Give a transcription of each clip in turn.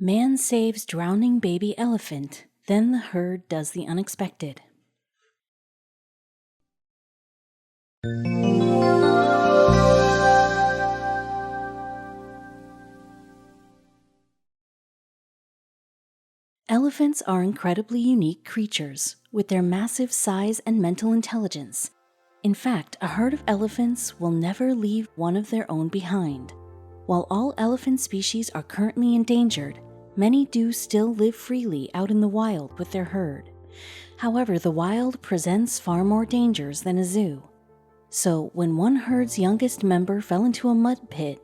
Man saves drowning baby elephant, then the herd does the unexpected. Elephants are incredibly unique creatures, with their massive size and mental intelligence. In fact, a herd of elephants will never leave one of their own behind. While all elephant species are currently endangered, many do still live freely out in the wild with their herd. However, the wild presents far more dangers than a zoo. So, when one herd's youngest member fell into a mud pit,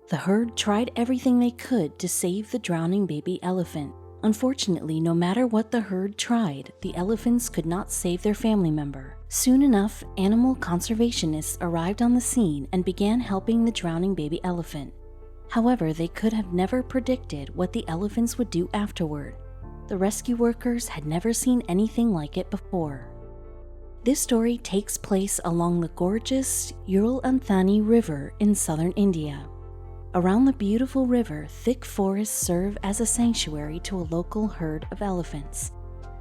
the herd tried everything they could to save the drowning baby elephant. Unfortunately, no matter what the herd tried, the elephants could not save their family member. Soon enough, animal conservationists arrived on the scene and began helping the drowning baby elephant. However, they could have never predicted what the elephants would do afterward. The rescue workers had never seen anything like it before. This story takes place along the gorgeous Ural-Anthani River in southern India. Around the beautiful river, thick forests serve as a sanctuary to a local herd of elephants.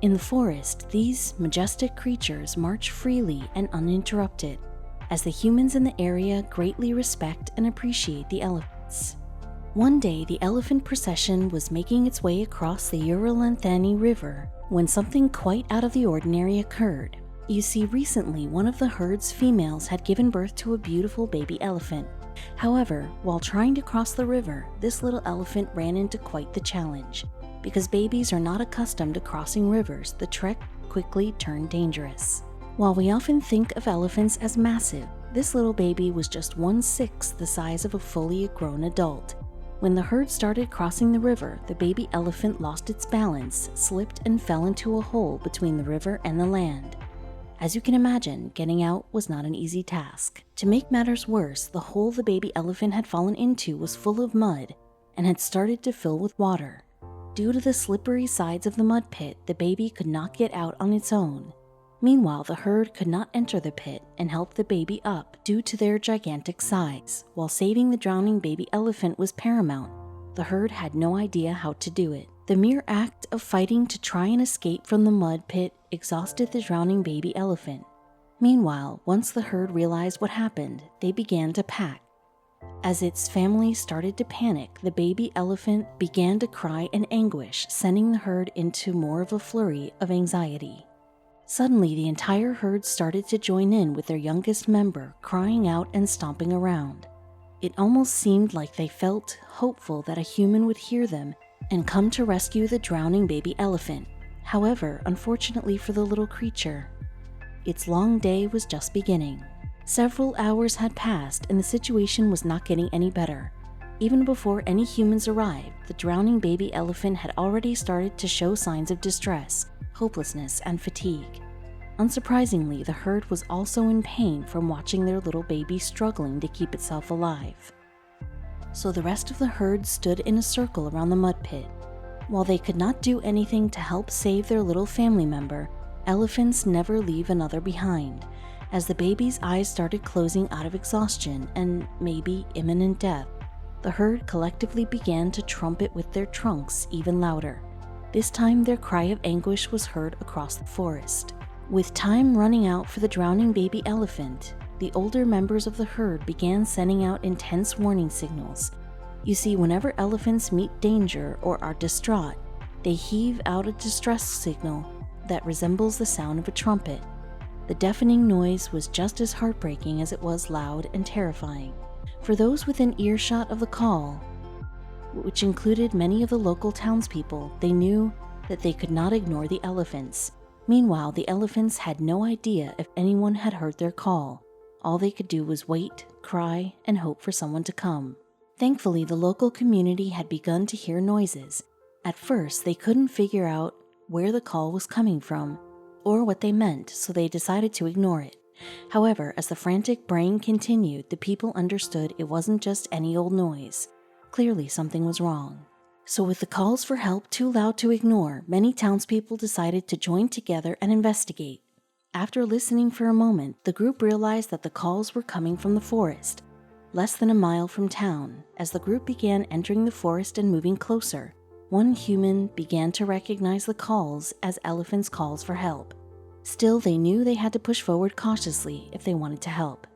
In the forest, these majestic creatures march freely and uninterrupted, as the humans in the area greatly respect and appreciate the elephants. One day, the elephant procession was making its way across the Ural-Anthani River when something quite out of the ordinary occurred. You see, recently one of the herd's females had given birth to a beautiful baby elephant. However, while trying to cross the river, this little elephant ran into quite the challenge. Because babies are not accustomed to crossing rivers, the trek quickly turned dangerous. While we often think of elephants as massive, this little baby was just 1/6 the size of a fully grown adult. When the herd started crossing the river, the baby elephant lost its balance, slipped, and fell into a hole between the river and the land. As you can imagine, getting out was not an easy task. To make matters worse, the hole the baby elephant had fallen into was full of mud and had started to fill with water. Due to the slippery sides of the mud pit, the baby could not get out on its own. Meanwhile, the herd could not enter the pit and help the baby up due to their gigantic size. While saving the drowning baby elephant was paramount, the herd had no idea how to do it. The mere act of fighting to try and escape from the mud pit exhausted the drowning baby elephant. Meanwhile, once the herd realized what happened, they began to pack. As its family started to panic, the baby elephant began to cry in anguish, sending the herd into more of a flurry of anxiety. Suddenly, the entire herd started to join in with their youngest member, crying out and stomping around. It almost seemed like they felt hopeful that a human would hear them and come to rescue the drowning baby elephant. However, unfortunately for the little creature, its long day was just beginning. Several hours had passed and the situation was not getting any better. Even before any humans arrived, the drowning baby elephant had already started to show signs of distress, hopelessness, and fatigue. Unsurprisingly, the herd was also in pain from watching their little baby struggling to keep itself alive. So the rest of the herd stood in a circle around the mud pit. While they could not do anything to help save their little family member, elephants never leave another behind. As the baby's eyes started closing out of exhaustion and maybe imminent death, the herd collectively began to trumpet with their trunks even louder. This time their cry of anguish was heard across the forest. With time running out for the drowning baby elephant, the older members of the herd began sending out intense warning signals. You see, whenever elephants meet danger or are distraught, they heave out a distress signal that resembles the sound of a trumpet. The deafening noise was just as heartbreaking as it was loud and terrifying. For those within earshot of the call, which included many of the local townspeople, they knew that they could not ignore the elephants. Meanwhile, the elephants had no idea if anyone had heard their call. All they could do was wait, cry, and hope for someone to come. Thankfully, the local community had begun to hear noises. At first, they couldn't figure out where the call was coming from or what they meant, so they decided to ignore it. However, as the frantic braying continued, the people understood it wasn't just any old noise. Clearly, something was wrong. So with the calls for help too loud to ignore, many townspeople decided to join together and investigate. After listening for a moment, the group realized that the calls were coming from the forest, less than a mile from town. As the group began entering the forest and moving closer, One human began to recognize the calls as elephants' calls for help. Still, they knew they had to push forward cautiously if they wanted to help.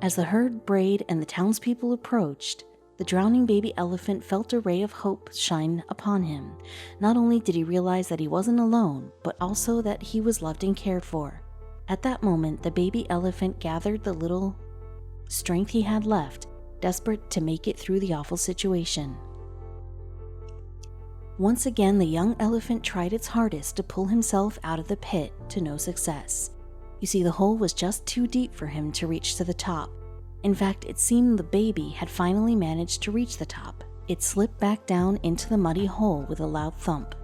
As the herd brayed and the townspeople approached, the drowning baby elephant felt a ray of hope shine upon him. Not only did he realize that he wasn't alone, but also that he was loved and cared for. At that moment, the baby elephant gathered the little strength he had left, desperate to make it through the awful situation. Once again, the young elephant tried its hardest to pull himself out of the pit, to no success. You see, the hole was just too deep for him to reach to the top. In fact, it seemed the baby had finally managed to reach the top. It slipped back down into the muddy hole with a loud thump.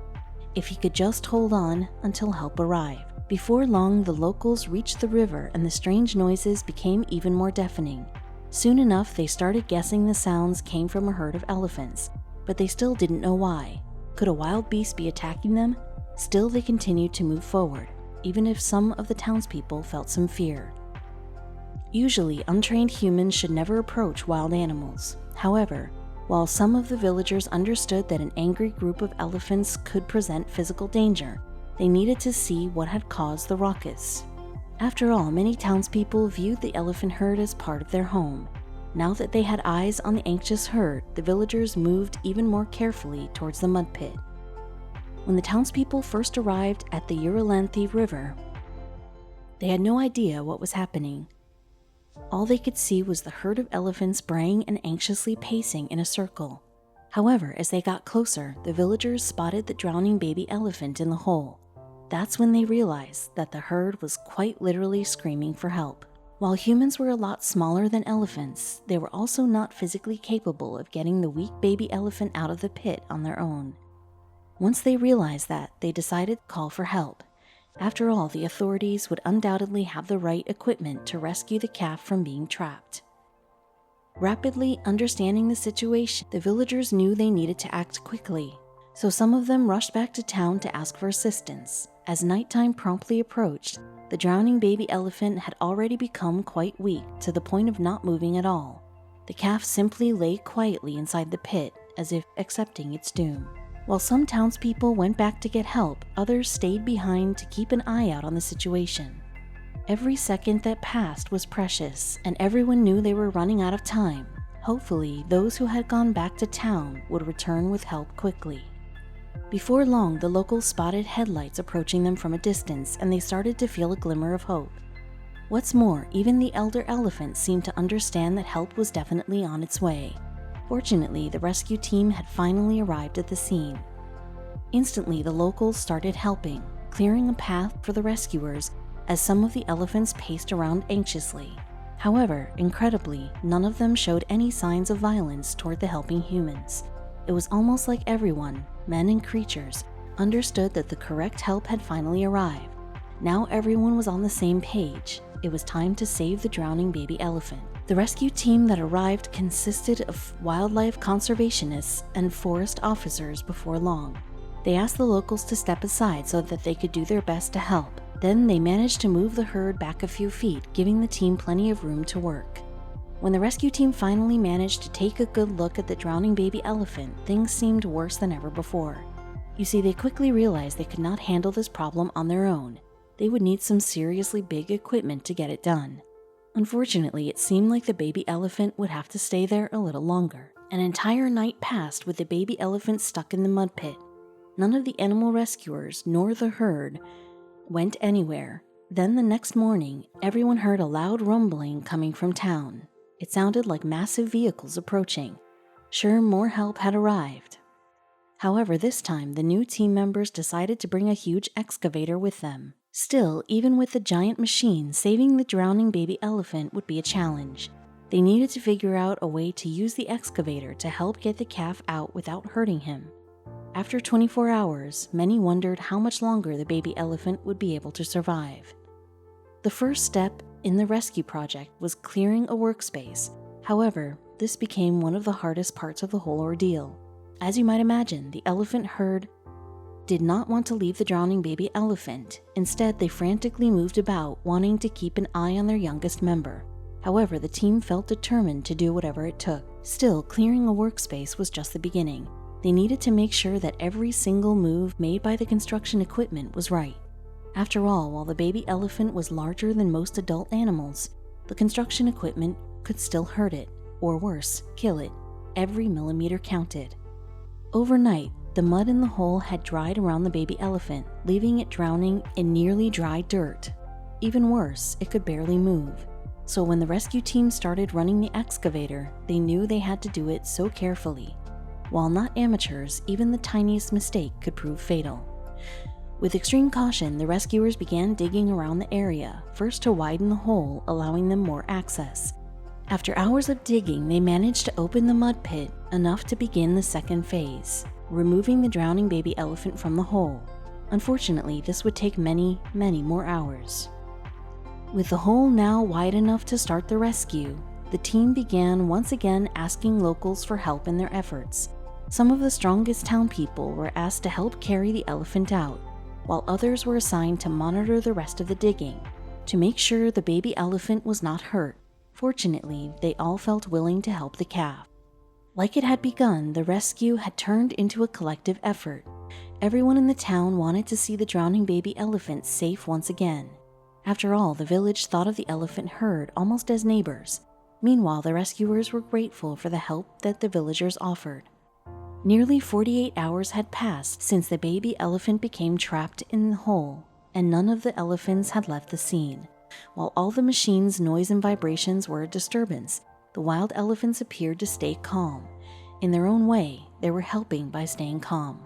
If he could just hold on until help arrived. Before long, the locals reached the river and the strange noises became even more deafening. Soon enough, they started guessing the sounds came from a herd of elephants, but they still didn't know why. Could a wild beast be attacking them? Still, they continued to move forward, even if some of the townspeople felt some fear. Usually, untrained humans should never approach wild animals. However, while some of the villagers understood that an angry group of elephants could present physical danger, they needed to see what had caused the ruckus. After all, many townspeople viewed the elephant herd as part of their home. Now that they had eyes on the anxious herd, the villagers moved even more carefully towards the mud pit. When the townspeople first arrived at the Urelanthi River, they had no idea what was happening. All they could see was the herd of elephants braying and anxiously pacing in a circle. However, as they got closer, the villagers spotted the drowning baby elephant in the hole. That's when they realized that the herd was quite literally screaming for help. While humans were a lot smaller than elephants, they were also not physically capable of getting the weak baby elephant out of the pit on their own. Once they realized that, they decided to call for help. After all, the authorities would undoubtedly have the right equipment to rescue the calf from being trapped. Rapidly understanding the situation, the villagers knew they needed to act quickly, so some of them rushed back to town to ask for assistance. As nighttime promptly approached, the drowning baby elephant had already become quite weak to the point of not moving at all. The calf simply lay quietly inside the pit, as if accepting its doom. While some townspeople went back to get help, others stayed behind to keep an eye out on the situation. Every second that passed was precious, and everyone knew they were running out of time. Hopefully, those who had gone back to town would return with help quickly. Before long, the locals spotted headlights approaching them from a distance, and they started to feel a glimmer of hope. What's more, even the elder elephant seemed to understand that help was definitely on its way. Fortunately, the rescue team had finally arrived at the scene. Instantly, the locals started helping, clearing a path for the rescuers as some of the elephants paced around anxiously. However, incredibly, none of them showed any signs of violence toward the helping humans. It was almost like everyone, men and creatures, understood that the correct help had finally arrived. Now everyone was on the same page. It was time to save the drowning baby elephant. The rescue team that arrived consisted of wildlife conservationists and forest officers before long. They asked the locals to step aside so that they could do their best to help. Then they managed to move the herd back a few feet, giving the team plenty of room to work. When the rescue team finally managed to take a good look at the drowning baby elephant, things seemed worse than ever before. You see, they quickly realized they could not handle this problem on their own. They would need some seriously big equipment to get it done. Unfortunately, it seemed like the baby elephant would have to stay there a little longer. An entire night passed with the baby elephant stuck in the mud pit. None of the animal rescuers, nor the herd, went anywhere. Then the next morning, everyone heard a loud rumbling coming from town. It sounded like massive vehicles approaching. Sure, more help had arrived. However, this time, the new team members decided to bring a huge excavator with them. Still, even with the giant machine, saving the drowning baby elephant would be a challenge. They needed to figure out a way to use the excavator to help get the calf out without hurting him. After 24 hours, many wondered how much longer the baby elephant would be able to survive. The first step in the rescue project was clearing a workspace. However, this became one of the hardest parts of the whole ordeal. As you might imagine, the elephant herd did not want to leave the drowning baby elephant. Instead, they frantically moved about, wanting to keep an eye on their youngest member. However, the team felt determined to do whatever it took. Still, clearing a workspace was just the beginning. They needed to make sure that every single move made by the construction equipment was right. After all, while the baby elephant was larger than most adult animals, the construction equipment could still hurt it, or worse, kill it. Every millimeter counted. Overnight, the mud in the hole had dried around the baby elephant, leaving it drowning in nearly dry dirt. Even worse, it could barely move. So when the rescue team started running the excavator, they knew they had to do it so carefully. While not amateurs, even the tiniest mistake could prove fatal. With extreme caution, the rescuers began digging around the area, first to widen the hole, allowing them more access. After hours of digging, they managed to open the mud pit enough to begin the second phase, removing the drowning baby elephant from the hole. Unfortunately, this would take many, many more hours. With the hole now wide enough to start the rescue, the team began once again asking locals for help in their efforts. Some of the strongest town people were asked to help carry the elephant out, while others were assigned to monitor the rest of the digging, to make sure the baby elephant was not hurt. Fortunately, they all felt willing to help the calf. Like it had begun, the rescue had turned into a collective effort. Everyone in the town wanted to see the drowning baby elephant safe once again. After all, the village thought of the elephant herd almost as neighbors. Meanwhile, the rescuers were grateful for the help that the villagers offered. Nearly 48 hours had passed since the baby elephant became trapped in the hole, and none of the elephants had left the scene. While all the machine's noise and vibrations were a disturbance, the wild elephants appeared to stay calm. In their own way, they were helping by staying calm.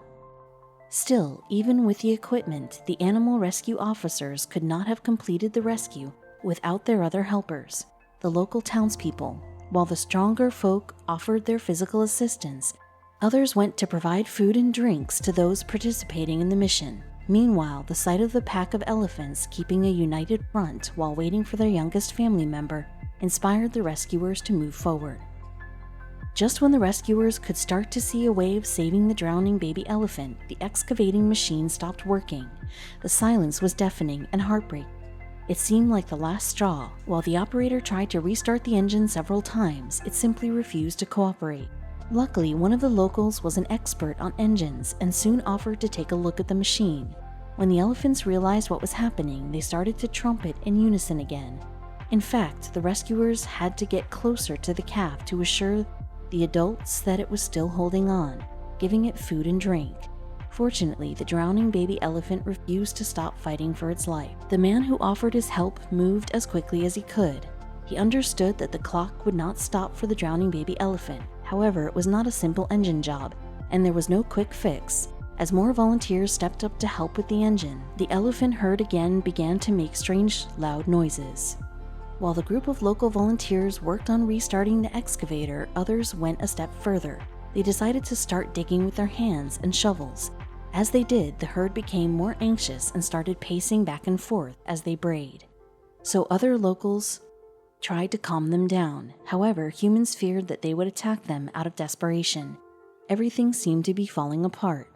Still, even with the equipment, the animal rescue officers could not have completed the rescue without their other helpers, the local townspeople. While the stronger folk offered their physical assistance, others went to provide food and drinks to those participating in the mission. Meanwhile, the sight of the pack of elephants keeping a united front while waiting for their youngest family member inspired the rescuers to move forward. Just when the rescuers could start to see a way of saving the drowning baby elephant, the excavating machine stopped working. The silence was deafening and heartbreaking. It seemed like the last straw. While the operator tried to restart the engine several times, it simply refused to cooperate. Luckily, one of the locals was an expert on engines and soon offered to take a look at the machine. When the elephants realized what was happening, they started to trumpet in unison again. In fact, the rescuers had to get closer to the calf to assure the adults that it was still holding on, giving it food and drink. Fortunately, the drowning baby elephant refused to stop fighting for its life. The man who offered his help moved as quickly as he could. He understood that the clock would not stop for the drowning baby elephant. However, it was not a simple engine job, and there was no quick fix. As more volunteers stepped up to help with the engine, the elephant herd again began to make strange, loud noises. While the group of local volunteers worked on restarting the excavator, others went a step further. They decided to start digging with their hands and shovels. As they did, the herd became more anxious and started pacing back and forth as they brayed. So other locals tried to calm them down. However, humans feared that they would attack them out of desperation. Everything seemed to be falling apart.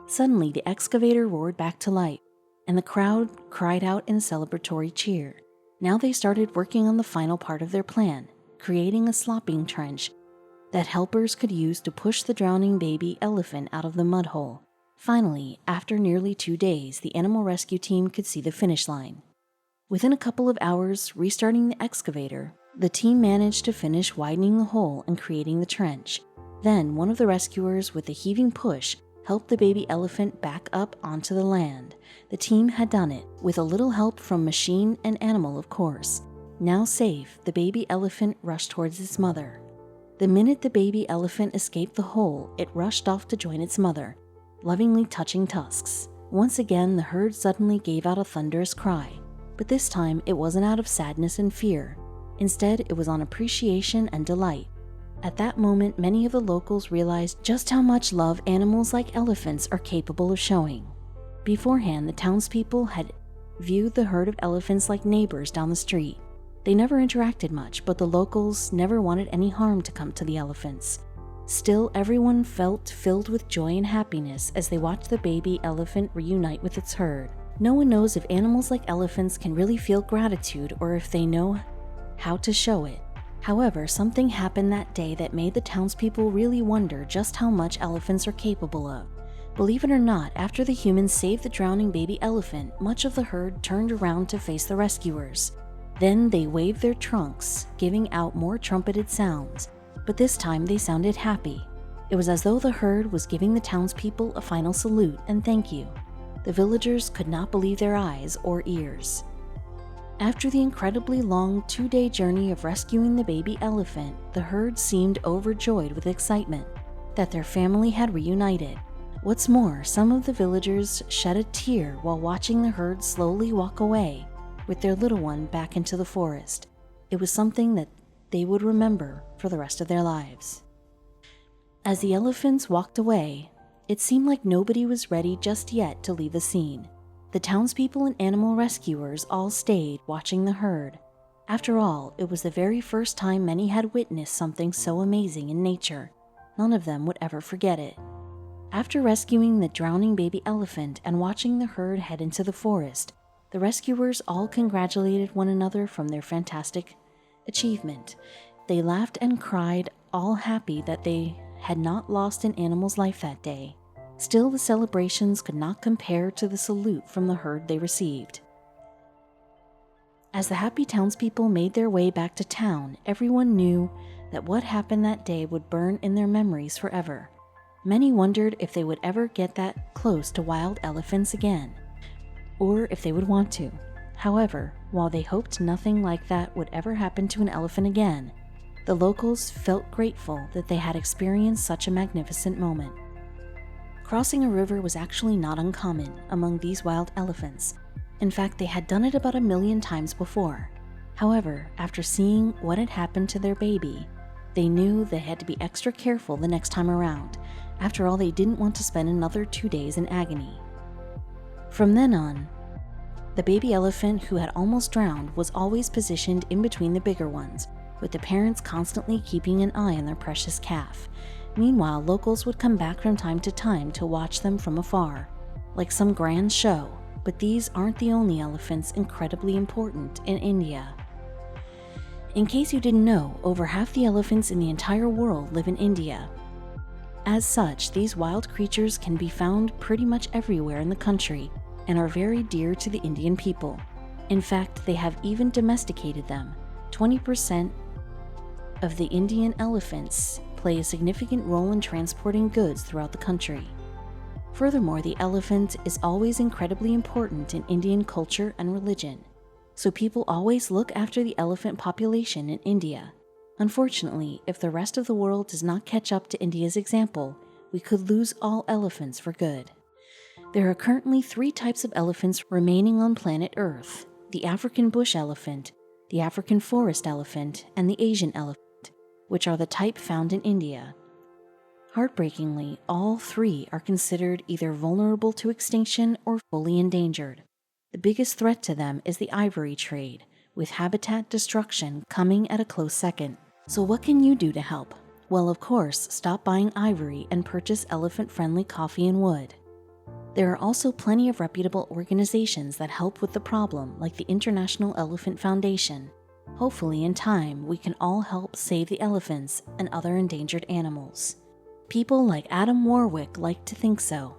Suddenly, the excavator roared back to life, and the crowd cried out in a celebratory cheer. Now they started working on the final part of their plan, creating a slopping trench that helpers could use to push the drowning baby elephant out of the mud hole. Finally, after nearly 2 days, the animal rescue team could see the finish line. Within a couple of hours, restarting the excavator, the team managed to finish widening the hole and creating the trench. Then, one of the rescuers, with a heaving push, helped the baby elephant back up onto the land. The team had done it, with a little help from machine and animal, of course. Now safe, the baby elephant rushed towards its mother. The minute the baby elephant escaped the hole, it rushed off to join its mother, lovingly touching tusks. Once again, the herd suddenly gave out a thunderous cry. But this time, it wasn't out of sadness and fear. Instead, it was on appreciation and delight. At that moment, many of the locals realized just how much love animals like elephants are capable of showing. Beforehand, the townspeople had viewed the herd of elephants like neighbors down the street. They never interacted much, but the locals never wanted any harm to come to the elephants. Still, everyone felt filled with joy and happiness as they watched the baby elephant reunite with its herd. No one knows if animals like elephants can really feel gratitude or if they know how to show it. However, something happened that day that made the townspeople really wonder just how much elephants are capable of. Believe it or not, after the humans saved the drowning baby elephant, much of the herd turned around to face the rescuers. Then they waved their trunks, giving out more trumpeted sounds, but this time they sounded happy. It was as though the herd was giving the townspeople a final salute and thank you. The villagers could not believe their eyes or ears. After the incredibly long 2-day journey of rescuing the baby elephant, the herd seemed overjoyed with excitement that their family had reunited. What's more, some of the villagers shed a tear while watching the herd slowly walk away with their little one back into the forest. It was something that they would remember for the rest of their lives. As the elephants walked away, it seemed like nobody was ready just yet to leave the scene. The townspeople and animal rescuers all stayed watching the herd. After all, it was the very first time many had witnessed something so amazing in nature. None of them would ever forget it. After rescuing the drowning baby elephant and watching the herd head into the forest, the rescuers all congratulated one another from their fantastic achievement. They laughed and cried, all happy that they had not lost an animal's life that day. Still, the celebrations could not compare to the salute from the herd they received. As the happy townspeople made their way back to town, everyone knew that what happened that day would burn in their memories forever. Many wondered if they would ever get that close to wild elephants again, or if they would want to. However, while they hoped nothing like that would ever happen to an elephant again, the locals felt grateful that they had experienced such a magnificent moment. Crossing a river was actually not uncommon among these wild elephants. In fact, they had done it about 1 million times before. However, after seeing what had happened to their baby, they knew they had to be extra careful the next time around. After all, they didn't want to spend another 2 days in agony. From then on, the baby elephant who had almost drowned was always positioned in between the bigger ones, with the parents constantly keeping an eye on their precious calf. Meanwhile, locals would come back from time to time to watch them from afar, like some grand show. But these aren't the only elephants incredibly important in India. In case you didn't know, over half the elephants in the entire world live in India. As such, these wild creatures can be found pretty much everywhere in the country and are very dear to the Indian people. In fact, they have even domesticated them. 20% of the Indian elephants play a significant role in transporting goods throughout the country. Furthermore, the elephant is always incredibly important in Indian culture and religion, so people always look after the elephant population in India. Unfortunately, if the rest of the world does not catch up to India's example, we could lose all elephants for good. There are currently 3 types of elephants remaining on planet Earth: the African bush elephant, the African forest elephant, and the Asian elephant, which are the type found in India. Heartbreakingly, all 3 are considered either vulnerable to extinction or fully endangered. The biggest threat to them is the ivory trade, with habitat destruction coming at a close second. So what can you do to help? Well, of course, stop buying ivory and purchase elephant-friendly coffee and wood. There are also plenty of reputable organizations that help with the problem, like the International Elephant Foundation. Hopefully, in time, we can all help save the elephants and other endangered animals. People like Adam Warwick like to think so.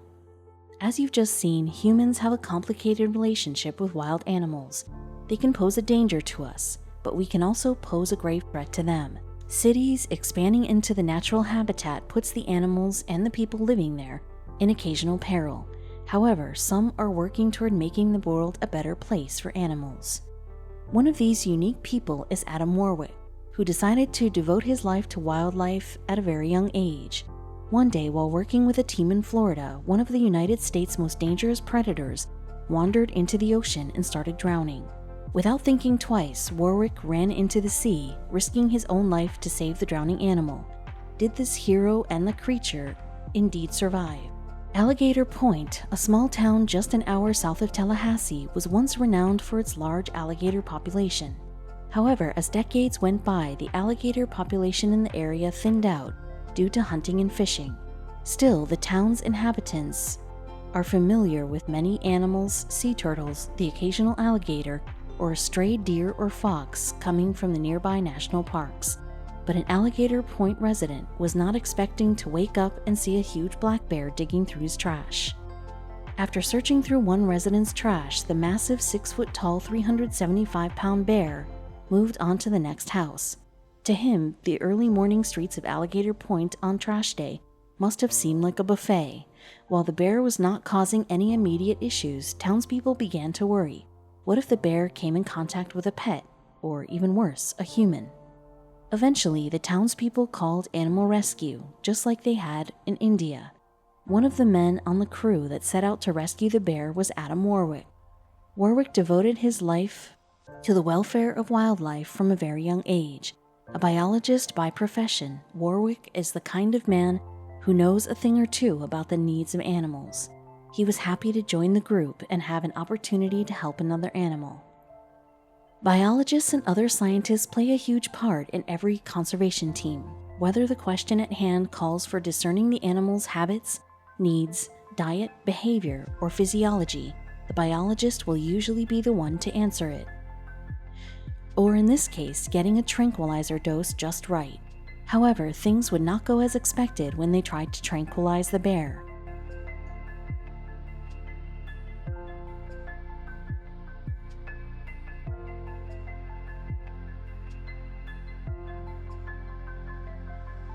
As you've just seen, humans have a complicated relationship with wild animals. They can pose a danger to us, but we can also pose a grave threat to them. Cities expanding into the natural habitat puts the animals and the people living there in occasional peril. However, some are working toward making the world a better place for animals. One of these unique people is Adam Warwick, who decided to devote his life to wildlife at a very young age. One day, while working with a team in Florida, one of the United States' most dangerous predators wandered into the ocean and started drowning. Without thinking twice, Warwick ran into the sea, risking his own life to save the drowning animal. Did this hero and the creature indeed survive? Alligator Point, a small town just an hour south of Tallahassee, was once renowned for its large alligator population. However, as decades went by, the alligator population in the area thinned out due to hunting and fishing. Still, the town's inhabitants are familiar with many animals, sea turtles, the occasional alligator, or a stray deer or fox coming from the nearby national parks. But an Alligator Point resident was not expecting to wake up and see a huge black bear digging through his trash. After searching through one resident's trash, the massive 6-foot-tall, 375-pound bear moved on to the next house. To him, the early morning streets of Alligator Point on trash day must have seemed like a buffet. While the bear was not causing any immediate issues, townspeople began to worry. What if the bear came in contact with a pet, or even worse, a human? Eventually, the townspeople called animal rescue, just like they had in India. One of the men on the crew that set out to rescue the bear was Adam Warwick. Warwick devoted his life to the welfare of wildlife from a very young age. A biologist by profession, Warwick is the kind of man who knows a thing or two about the needs of animals. He was happy to join the group and have an opportunity to help another animal. Biologists and other scientists play a huge part in every conservation team. Whether the question at hand calls for discerning the animal's habits, needs, diet, behavior, or physiology, the biologist will usually be the one to answer it. Or in this case, getting a tranquilizer dose just right. However, things would not go as expected when they tried to tranquilize the bear.